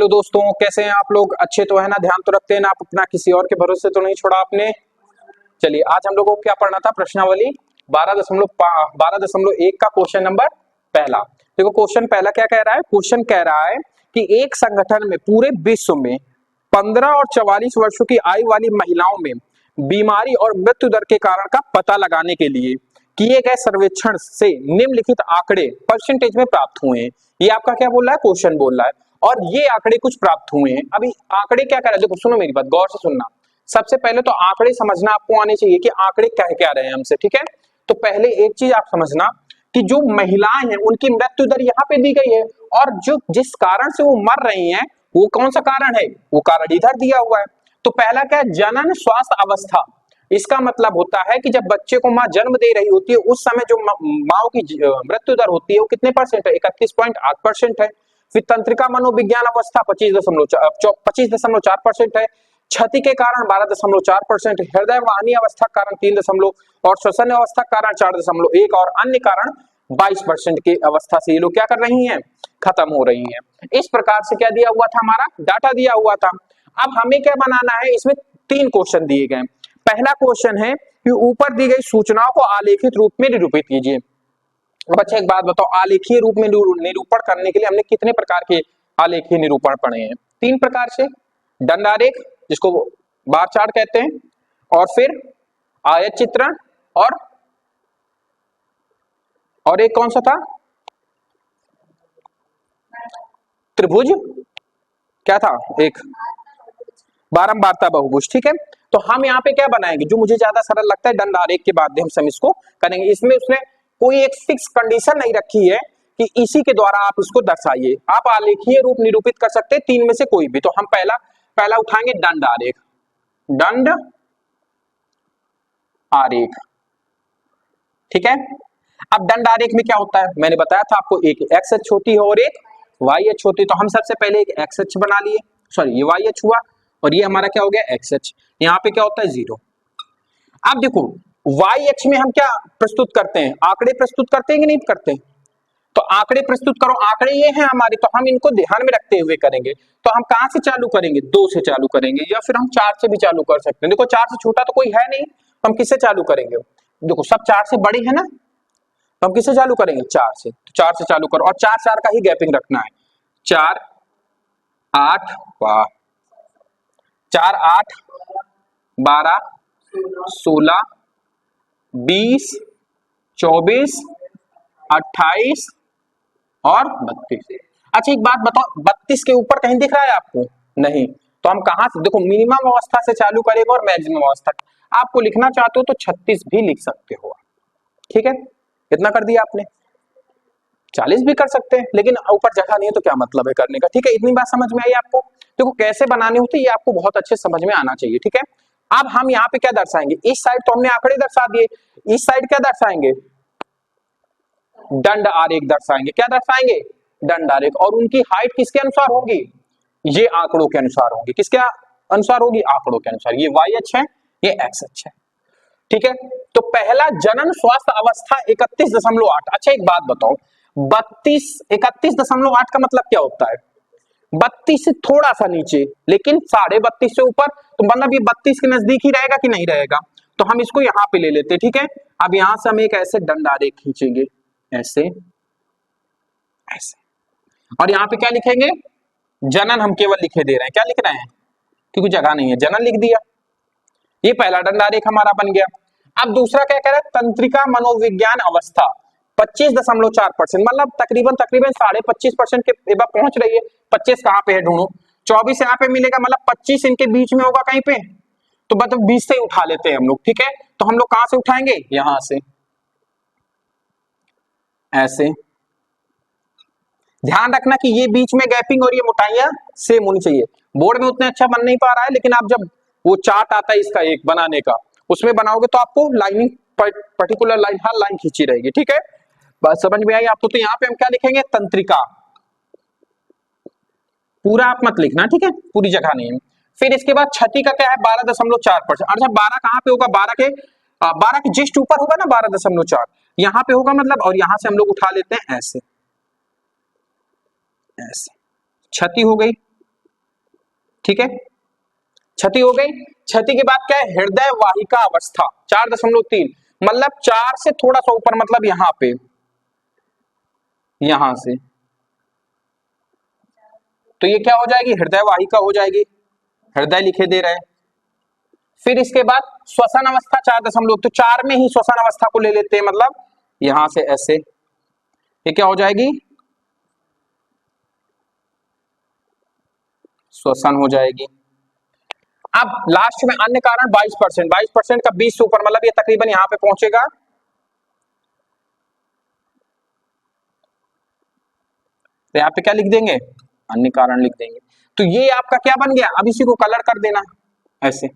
दोस्तों, कैसे हैं आप लोग? अच्छे तो है ना? ध्यान तो रखते हैं ना? आप अपना किसी और के भरोसे तो नहीं छोड़ा आपने? चलिए, आज हम लोगों को क्या पढ़ना था? प्रश्नावली 12.1 का क्वेश्चन नंबर पहला। देखो क्वेश्चन पहला क्या कह रहा है? क्वेश्चन कह रहा है कि एक संगठन में पूरे विश्व में 15 और 44 वर्षों की आयु वाली महिलाओं में बीमारी और मृत्यु दर के कारण का पता लगाने के लिए किए गए सर्वेक्षण से निम्नलिखित आंकड़े परसेंटेज में प्राप्त हुए हैं। ये आपका क्या बोल रहा है? क्वेश्चन बोल रहा है, और ये आंकड़े कुछ प्राप्त हुए हैं। अभी आंकड़े क्या कह रहे हैं? देखो सुनो मेरी बात, गौर से सुनना। सबसे पहले तो आंकड़े समझना आपको आने चाहिए कि आंकड़े कह क्या रहे हैं हमसे, ठीक है? तो पहले एक चीज आप समझना कि जो महिलाएं हैं उनकी मृत्यु दर यहाँ पे दी गई है, और जो जिस कारण से वो मर रही हैं वो कौन सा कारण है? वो कारण इधर दिया हुआ है। तो पहला क्या है? जनन स्वास्थ्य अवस्था। इसका मतलब होता है कि जब बच्चे को माँ जन्म दे रही होती है उस समय जो माँ की मृत्यु दर होती है वो कितने परसेंट है? 31.8% है। फिर तंत्रिका मनोविज्ञान अवस्था 25.4% है। क्षति के कारण 12.4%, हृदय वाहिनी अवस्था कारण 3 और श्वसन अवस्था कारण 4.1 और अन्य कारण 22% की अवस्था से ये लोग क्या कर रही हैं? खत्म हो रही हैं। इस प्रकार से क्या दिया हुआ था? हमारा डाटा दिया हुआ था। अब हमें क्या बनाना है? इसमें 3 क्वेश्चन दिए गए। पहला क्वेश्चन है कि ऊपर दी गई सूचनाओं को आलेखित रूप में निरूपित कीजिए। अब अच्छा एक बात बताओ, आलेखीय रूप में निरूपण करने के लिए हमने कितने प्रकार के आलेखीय निरूपण पढ़े हैं? 3 प्रकार से। दंड आरेख, जिसको बार चार्ट कहते हैं, और फिर आयत चित्रण, और एक कौन सा था? त्रिभुज, क्या था एक? बारंबारता बहुभुज, ठीक है? तो हम यहाँ पे क्या बनाएंगे? जो मुझे ज्यादा सरल लगता है दंड आरेख के माध्यम से हम इसको करेंगे। इसमें उसने कोई एक फिक्स कंडीशन नहीं रखी है कि इसी के द्वारा आप इसको दर्शाइए। आप आलेखीय रूप निरूपित कर सकते हैं 3 में से कोई भी। तो हम पहला उठाएंगे दंड आरेख। दंड आरेख, ठीक है? अब दंड आरेख में क्या होता है? मैंने बताया था आपको, एक एक्स अक्ष होती है और एक वाई अक्ष होती है। तो हम सबसे पहले एक एक्स अक्ष बना लिए, सॉरी ये वाई अक्ष हुआ, और ये हमारा क्या हो गया? एक्स अक्ष। यहाँ पे क्या होता है? 0। अब देखो वाई अक्ष में हम क्या प्रस्तुत करते हैं? आंकड़े प्रस्तुत करते हैं कि नहीं करते? तो आंकड़े प्रस्तुत करो। आंकड़े ये हैं हमारे, तो हम इनको ध्यान में रखते हुए करेंगे। तो हम कहां से चालू करेंगे? 2 से चालू करेंगे, या फिर हम 4 से भी चालू कर सकते हैं। देखो 4 से छोटा तो कोई है नहीं, तो हम किससे चालू करेंगे? देखो सब 4 से बड़ी है ना, तो हम किससे चालू करेंगे? 4 से। तो 4 से चालू करो, और 4 का ही गैपिंग रखना है। 4 8 वाह 4 8 12 16 20 24 28 और 32। अच्छा एक बात बताओ, 32 के ऊपर कहीं दिख रहा है आपको? नहीं। तो हम कहां से? देखो मिनिमम अवस्था से चालू करेंगे और मैक्सिमम अवस्था। आपको लिखना चाहते हो तो 36 भी लिख सकते हो, ठीक है? कितना कर दिया आपने? 40 भी कर सकते हैं, लेकिन ऊपर जगह नहीं है तो क्या मतलब है करने का, ठीक है? इतनी बात समझ में आई आपको? देखो कैसे बनाने होते ये आपको बहुत अच्छे समझ में आना चाहिए, ठीक है? अब हम यहाँ पे क्या दर्शाएंगे? इस साइड तो हमने आंकड़े दर्शा दिए, इस साइड क्या दर्शाएंगे? दंड आरेख दर्शाएंगे। क्या दर्शाएंगे? दंड आरेख। और उनकी हाइट किसके अनुसार होगी? ये आंकड़ों के अनुसार होगी। किसके अनुसार होगी? आंकड़ों के अनुसार। ये वाई अक्ष है, ये एक्स अक्ष है, ठीक है? तो पहला जनन स्वास्थ्य अवस्था 31.8। अच्छा एक बात बताओ, 31.8 का मतलब क्या होता है? 32 से थोड़ा सा नीचे, लेकिन 32.5 से ऊपर, तो मतलब ये 32 के नजदीक ही रहेगा कि नहीं रहेगा? तो हम इसको यहाँ पे ले लेते, ठीक है? अब यहां से हम एक ऐसे दंड आरेख खींचेंगे, ऐसे ऐसे, और यहाँ पे क्या लिखेंगे? जनन हम केवल लिखे दे रहे हैं। क्या लिख रहे हैं? क्योंकि जगह नहीं है, जनन लिख दिया। ये पहला दंड आरेख हमारा बन गया। अब दूसरा क्या कह रहा है? तंत्रिका मनोविज्ञान अवस्था 25.4%, मतलब तकरीबन 25.5% के पहुंच रही है। 25 कहां पे है? ढूंढो। 24 यहाँ पे मिलेगा, मतलब 25 इनके बीच में होगा कहीं पे, तो मतलब 20 से उठा लेते हैं हम लोग, ठीक है? तो हम लोग कहां से उठाएंगे? यहां से, ऐसे। ध्यान रखना कि ये बीच में गैपिंग और ये मोटाइयां सेम होनी चाहिए। बोर्ड में उतने अच्छा बन नहीं पा रहा है, लेकिन आप जब वो चार्ट आता है इसका एक बनाने का, उसमें बनाओगे तो आपको लाइनिंग पर्टिकुलर लाइन, हर लाइन खींची रहेगी, ठीक है? बात समझ में आई आपको? तो यहाँ पे हम क्या लिखेंगे? तंत्रिका। पूरा आप मत लिखना, ठीक है? पूरी जगह नहीं है। फिर इसके बाद क्षति का क्या है? 12.4%। अच्छा 12 कहां पे होगा? 12 के जस्ट ऊपर होगा ना 12.4, यहां पे होगा मतलब, और यहां से हम लोग उठा लेते हैं ऐसे ऐसे। क्षति हो गई, ठीक है, क्षति हो गई। क्षति के बाद क्या है, हृदय वाहिका अवस्था 4.3, मतलब 4 से थोड़ा सा ऊपर, मतलब यहां पे, यहां से, तो ये क्या हो जाएगी, हृदय वाहिका हो जाएगी, हृदय लिखे दे रहे हैं। फिर इसके बाद श्वसन अवस्था 4.2, तो 4 में ही श्वसन अवस्था को ले लेते हैं, मतलब यहां से ऐसे, ये क्या हो जाएगी, श्वसन हो जाएगी। अब लास्ट में अन्य कारण 22%, 22% का 20 से ऊपर, मतलब ये तकरीबन यहां पे पहुंचेगा। तो यहाँ पे क्या लिख देंगे, अन्य कारण लिख देंगे। तो ये आपका क्या बन गया, अब इसी को कलर कर देना ऐसे,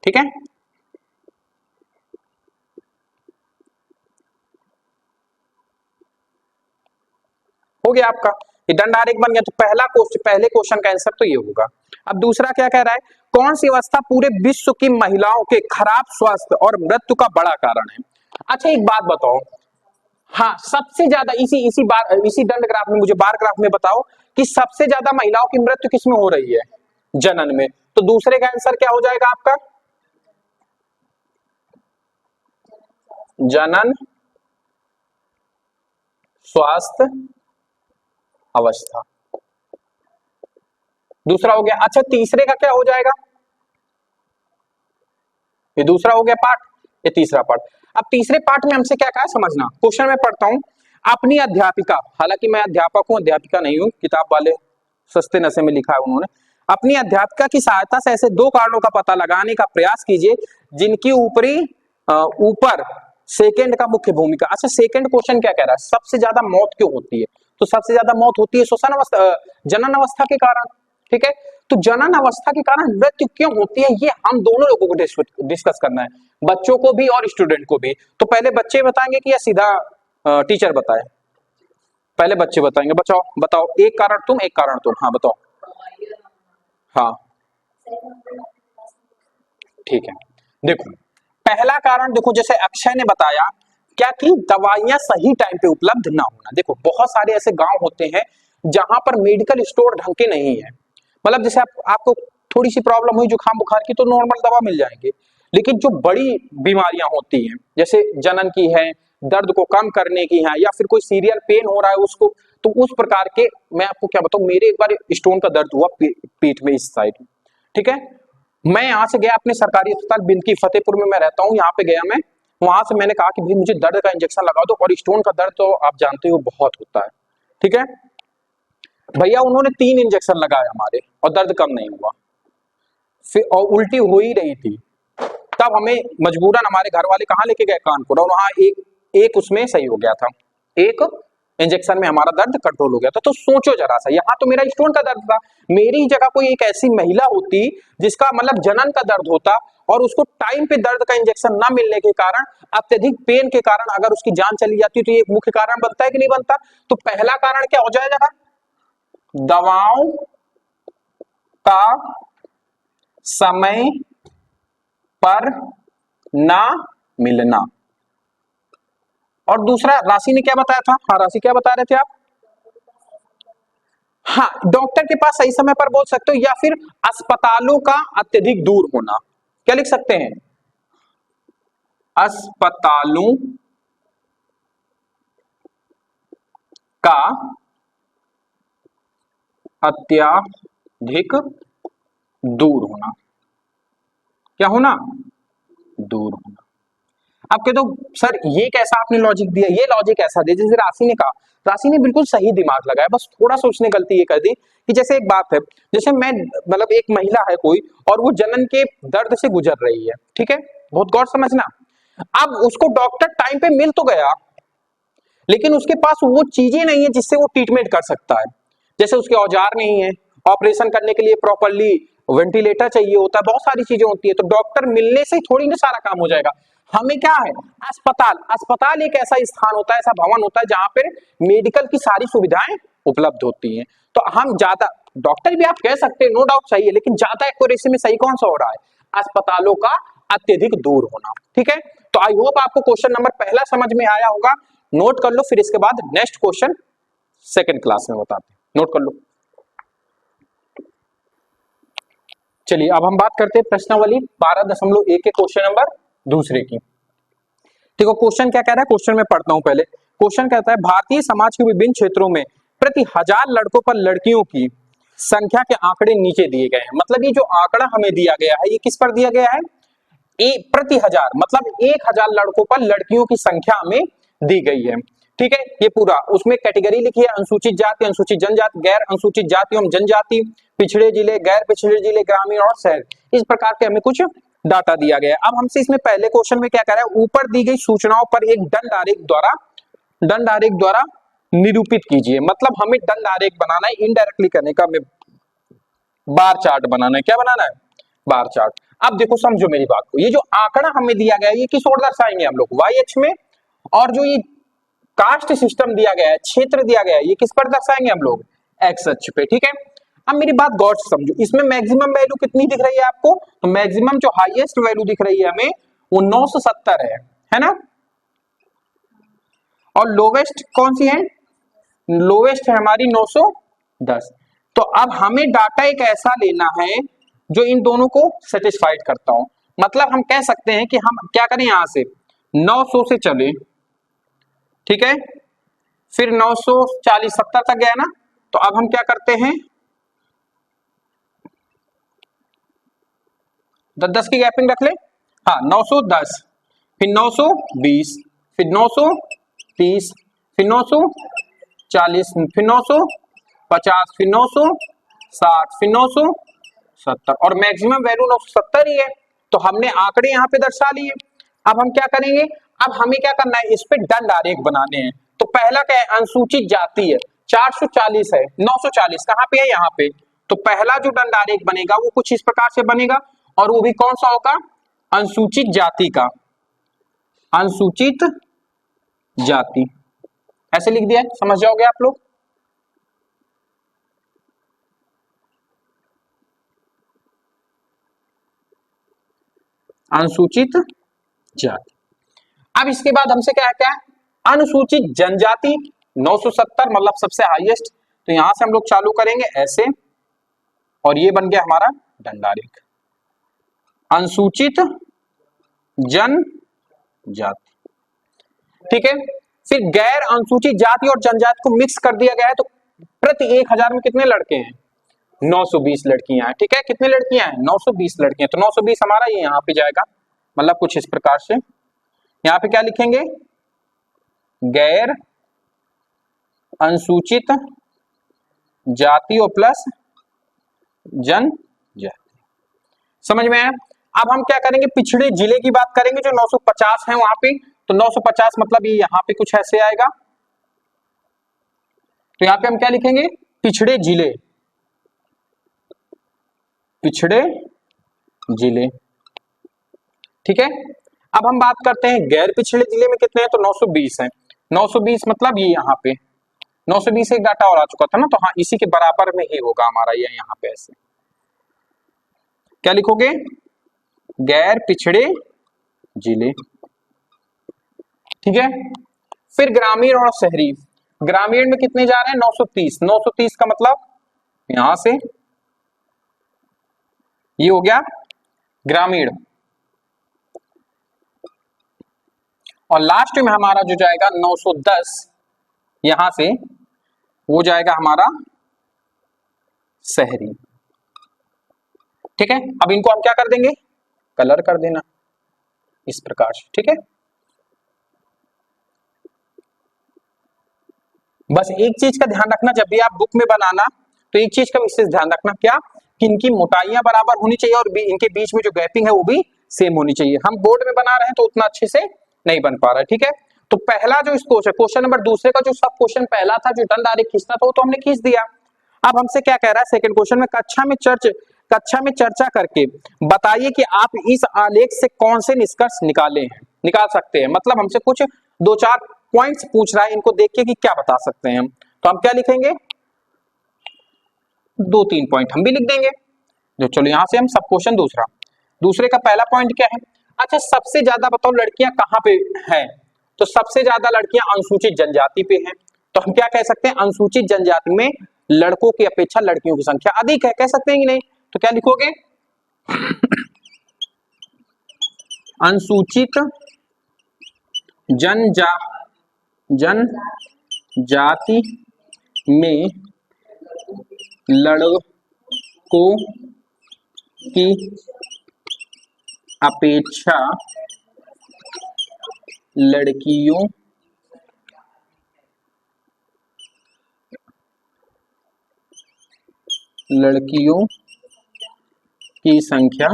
ठीक है। हो गया आपका, ये दंड आरेख बन गया। तो पहले क्वेश्चन का आंसर तो ये होगा। अब दूसरा क्या कह रहा है, कौन सी अवस्था पूरे विश्व की महिलाओं के खराब स्वास्थ्य और मृत्यु का बड़ा कारण है। अच्छा एक बात बताओ, हाँ सबसे ज्यादा इसी दंड ग्राफ में, मुझे बार ग्राफ में बताओ कि सबसे ज्यादा महिलाओं की मृत्यु किसमें हो रही है, जनन में। तो दूसरे का आंसर क्या हो जाएगा आपका, जनन स्वास्थ्य अवस्था, दूसरा हो गया। अच्छा तीसरे का क्या हो जाएगा, ये दूसरा हो गया पार्ट, ये तीसरा पार्ट। अब तीसरे पार्ट में हमसे क्या कहा है समझना, क्वेश्चन में पढ़ता हूं। अपनी अध्यापिका, हालांकि मैं अध्यापक हूं, अध्यापिका नहीं हूं, किताब वाले सस्ते नशे में लिखा है उन्होंने। अपनी अध्यापिका की सहायता से ऐसे 2 कारणों का पता लगाने का प्रयास कीजिए जिनकी ऊपर सेकंड का मुख्य भूमिका। अच्छा सेकंड क्वेश्चन क्या कह रहा है, सबसे ज्यादा मौत क्यों होती है, तो सबसे ज्यादा मौत होती है श्वसन अवस्था, जनन अवस्था के कारण, ठीक है। तो जनन अवस्था के कारण मृत्यु क्यों होती है, ये हम दोनों लोगों को डिस्कस करना है, बच्चों को भी और स्टूडेंट को भी। तो पहले बच्चे बताएंगे कि या सीधा टीचर बताए, पहले बच्चे बताएंगे। बचाओ बताओ, एक कारण तुम एक कारण तुम, हाँ बताओ। हाँ ठीक है, देखो पहला कारण, देखो जैसे अक्षय ने बताया क्या कि दवाइयां सही टाइम पे उपलब्ध ना होना। देखो बहुत सारे ऐसे गांव होते हैं जहां पर मेडिकल स्टोर ढंग के नहीं है, मतलब जैसे आपको थोड़ी सी प्रॉब्लम हुई जुकाम बुखार की, तो नॉर्मल दवा मिल जाएंगे, लेकिन जो बड़ी बीमारियां होती हैं जैसे जनन की है, दर्द को कम करने की है, या फिर कोई सीरियल पेन हो रहा है उसको, तो उस प्रकार के, मैं आपको क्या बताऊं, मेरे एक बार स्टोन का दर्द हुआ पीठ में इस साइड, ठीक है। मैं यहाँ से गया अपने सरकारी अस्पताल बिंदकी, फतेहपुर में मैं रहता हूँ, यहाँ पे गया मैं, वहां से मैंने कहा कि भाई मुझे दर्द का इंजेक्शन लगा दो, और स्टोन का दर्द तो आप जानते हो बहुत होता है, ठीक है। भैया उन्होंने 3 इंजेक्शन लगाए हमारे और दर्द कम नहीं हुआ, फिर और उल्टी हो ही रही थी। तब हमें मजबूरन हमारे घर वाले कहाँ लेके गए, कानपुर, और वहां एक उसमें सही हो गया था, एक इंजेक्शन में हमारा दर्द कंट्रोल हो गया था। तो सोचो जरा सा, यहाँ तो मेरा स्टोन का दर्द था, मेरी जगह कोई एक ऐसी महिला होती जिसका मतलब जनन का दर्द होता, और उसको टाइम पे दर्द का इंजेक्शन ना मिलने के कारण, अत्यधिक पेन के कारण अगर उसकी जान चली जाती, तो ये एक मुख्य कारण बनता है कि नहीं बनता। तो पहला कारण क्या हो जाएगा, दवाओं का समय पर ना मिलना। और दूसरा राशि ने क्या बताया था, हाँ राशि क्या बता रहे थे आप, हाँ डॉक्टर के पास सही समय पर पहुंच सकते हो, या फिर अस्पतालों का अत्यधिक दूर होना। क्या लिख सकते हैं, अस्पतालों का अत्यधिक दूर होना, क्या होना, दूर होना। अब कह दो सर ये कैसा आपने लॉजिक दिया, ये लॉजिक ऐसा दिया जैसे राशि ने कहा, राशि ने बिल्कुल सही दिमाग लगाया, बस थोड़ा सा उसने गलती ये कर दी कि जैसे एक बात है, जैसे मैं मतलब एक महिला है कोई, और वो जनन के दर्द से गुजर रही है, ठीक है, बहुत गौर समझना। अब उसको डॉक्टर टाइम पे मिल तो गया, लेकिन उसके पास वो चीजें नहीं है जिससे वो ट्रीटमेंट कर सकता है, जैसे उसके औजार नहीं है, ऑपरेशन करने के लिए प्रॉपरली वेंटिलेटर चाहिए होता है, बहुत सारी चीजें होती है। तो डॉक्टर मिलने से थोड़ी ना सारा काम हो जाएगा, हमें क्या है, अस्पताल, अस्पताल एक ऐसा स्थान होता है, ऐसा भवन होता है जहां पर मेडिकल की सारी सुविधाएं उपलब्ध होती हैं। तो हम ज्यादा, डॉक्टर भी आप कह सकते हैं नो डाउट सही है, लेकिन ज्यादा एक्यूरेसी में सही कौन सा हो रहा है, अस्पतालों का अत्यधिक दूर होना, ठीक है। तो आई होप आपको क्वेश्चन नंबर पहला समझ में आया होगा, नोट कर लो, फिर इसके बाद नेक्स्ट क्वेश्चन सेकंड क्लास में बताते हैं, नोट कर लो। चलिए अब हम बात करते हैं प्रश्नावली 12.1 के क्वेश्चन नंबर दूसरे की। देखो क्वेश्चन क्या कह रहा है, क्वेश्चन में पढ़ता हूं पहले। क्वेश्चन कहता है भारतीय समाज के विभिन्न क्षेत्रों में प्रति 1000 लड़कों पर लड़कियों की संख्या के आंकड़े नीचे दिए गए हैं। मतलब ये जो आंकड़ा हमें दिया गया है ये किस पर दिया गया है, प्रति 1000 मतलब 1000 लड़कों पर लड़कियों की संख्या हमें दी गई है। ठीक है, ये पूरा उसमें कैटेगरी लिखी है, अनुसूचित जाति, अनुसूचित जनजाति, गैर अनुसूचित जाति एवं जनजाति, पिछड़े जिले, गैर पिछड़े जिले, ग्रामीण और शहर, इस प्रकार के हमें कुछ डाटा दिया गया है। अब हमसे इसमें पहले क्वेश्चन में क्या कह रहा है, ऊपर दी गई सूचनाओं पर एक दंड आरेख द्वारा निरूपित कीजिए। मतलब हमें दंड आरेख बनाना है, इनडायरेक्टली करने का, हमें बार चार्ट बनाना है। क्या बनाना है, बार चार्ट। अब देखो समझो मेरी बात को, ये जो आंकड़ा हमें दिया गया है ये किस ओर दर्शाएंगे हम लोग, वाई अक्ष में, और जो ये कास्ट सिस्टम दिया गया है, क्षेत्र दिया गया है, ये किस पर दर्शाएंगे हम लोग, एक्स अक्ष पे। ठीक है, अब मेरी बात गौर से समझो, इसमें मैक्सिमम वैल्यू कितनी दिख रही है आपको, तो मैक्सिमम जो हाईएस्ट वैल्यू दिख रही है हमें वो 970 है ना, और लोवेस्ट कौन सी है, लोवेस्ट है हमारी 910। तो अब हमें डाटा एक ऐसा लेना है जो इन दोनों को सेटिस्फाइड करता हो। मतलब हम कह सकते हैं कि हम क्या करें, यहां से 900 से चले, ठीक है, फिर 940 70 तक गया ना, तो अब हम क्या करते हैं 10 की गैपिंग रख ले, हाँ 910, फिर 920, फिर 930, फिर 940, फिर 950, फिर 960, फिर 970, और मैक्सिमम वैल्यू 970 ही है। तो हमने आंकड़े यहां पे दर्शा लिए। अब हम क्या करेंगे, अब हमें क्या करना है, इस पे दंड आरेख बनाने हैं। तो पहला क्या है, अनुसूचित जाति है, 440 है, 940 कहां पे है, यहाँ पे। तो पहला जो दंड आरेख बनेगा वो कुछ इस प्रकार से बनेगा, और वो भी कौन सा होगा, अनुसूचित जाति का, अनुसूचित जाति, ऐसे लिख दिया है, समझ जाओगे आप लोग। अनुसूचित जाति। अब इसके बाद हमसे क्या है, अनुसूचित जनजाति 970 मतलब सबसे हाईएस्ट। तो यहां से हम लोग चालू करेंगे ऐसे, और ये बन गया हमारा दंड आरेख, अनुसूचित जनजाति। ठीक है, फिर गैर अनुसूचित जाति और जनजाति को मिक्स कर दिया गया है। तो प्रति 1000 में कितने लड़के हैं, 920 लड़कियां हैं। ठीक है, कितनी लड़कियां हैं, 920 लड़कियां। तो 920 हमारा ये यहाँ पे जाएगा, मतलब कुछ इस प्रकार से। यहाँ पे क्या लिखेंगे, गैर अनुसूचित जाति और प्लस जनजाति। समझ में आया। अब हम क्या करेंगे, पिछड़े जिले की बात करेंगे, जो 950 है वहां पे। तो 950 मतलब ये यहाँ पे कुछ ऐसे आएगा। तो यहाँ पे हम क्या लिखेंगे, पिछड़े जिले, पिछड़े जिले। ठीक है, अब हम बात करते हैं गैर पिछड़े जिले में कितने हैं, तो 920 है। 920 मतलब ये यहाँ पे 920 एक डाटा और आ चुका था ना, तो हाँ इसी के बराबर में ही होगा हमारा ये यहाँ पे। ऐसे क्या लिखोगे, गैर पिछड़े जिले। ठीक है, फिर ग्रामीण और शहरी। ग्रामीण में कितने जा रहे हैं, 930। 930 का मतलब यहां से ये हो गया ग्रामीण, और लास्ट में हमारा जो जाएगा 910, यहां से वो जाएगा हमारा शहरी। ठीक है, अब इनको हम क्या कर देंगे, कलर कर देना इस प्रकार से। ठीक है, बस एक चीज का ध्यान रखना, जब भी आप बुक में बनाना तो एक चीज का विशेष ध्यान रखना, क्या कि इनकी मोटाइयां बराबर होनी चाहिए, और इनके बीच में जो गैपिंग है वो भी सेम होनी चाहिए। हम बोर्ड में बना रहे हैं तो उतना अच्छे से नहीं बन पा रहा है। ठीक है, तो पहला जो क्वेश्चन नंबर दूसरे का जो सब क्वेश्चन पहला था, जो दंड आरेख खींचना था, वो तो हमने खींच दिया। अब हमसे क्या कह रहा है सेकंड क्वेश्चन में, कक्षा में चर्चा करके बताइए कि आप इस आलेख से कौन से निष्कर्ष निकाल सकते हैं। मतलब हमसे कुछ 2-4 पॉइंट्स पूछ रहा है, इनको देख के कि क्या बता सकते हैं हम। तो हम क्या लिखेंगे, 2-3 पॉइंट हम भी लिख देंगे। जो चलो यहां से हम सब क्वेश्चन दूसरे का पहला पॉइंट क्या है, अच्छा सबसे ज्यादा बताओ लड़कियां कहां पे हैं। तो सबसे ज्यादा लड़कियां अनुसूचित जनजाति पे हैं। तो हम क्या कह सकते हैं, अनुसूचित जनजाति में लड़कों की अपेक्षा लड़कियों की संख्या अधिक है, कह सकते हैं कि नहीं। तो क्या लिखोगे, अनुसूचित जनजाति में लड़कों की अपेक्षा लड़कियों की संख्या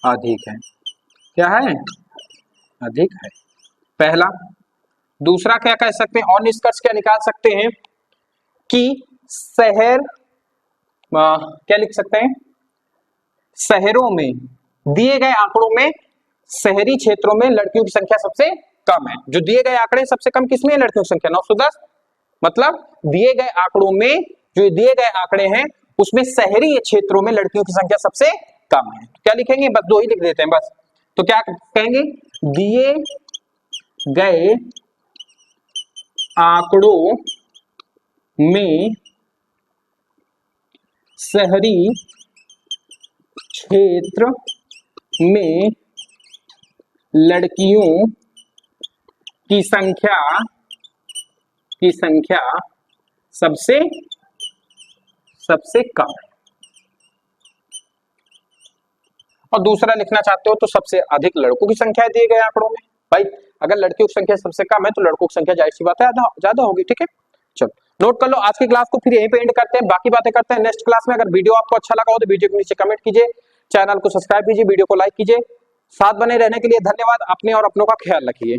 अधिक है। क्या है? अधिक है, पहला। दूसरा क्या कह सकते हैं, और निष्कर्ष क्या निकाल सकते हैं कि क्या लिख सकते हैं, शहरों में दिए गए आंकड़ों में शहरी क्षेत्रों में लड़कियों की संख्या सबसे कम है। जो दिए गए आंकड़े सबसे कम किसमें है? लड़कियों की संख्या 910। मतलब दिए गए आंकड़ों में जो दिए गए आंकड़े हैं उसमें शहरी क्षेत्रों में लड़कियों की संख्या सबसे कम है। क्या लिखेंगे? बस दो ही लिख देते हैं बस। तो क्या कहेंगे? दिए गए आंकड़ों में शहरी क्षेत्र में लड़कियों की संख्या सबसे कम है। और दूसरा लिखना चाहते हो तो सबसे अधिक लड़कों की संख्या दिए गए आंकड़ों में। भाई अगर लड़कियों की संख्या सबसे कम है तो लड़कों की संख्या जाहिर सी बात है ज्यादा होगी। ठीक है, चलो नोट कर लो। आज की क्लास को फिर यहीं पे एंड करते हैं, बाकी बातें करते हैं नेक्स्ट क्लास में। अगर वीडियो आपको अच्छा लगा हो तो वीडियो के नीचे कमेंट कीजिए, चैनल को सब्सक्राइब कीजिए, वीडियो को लाइक कीजिए। साथ बने रहने के लिए धन्यवाद। अपने और अपनों का ख्याल रखिए।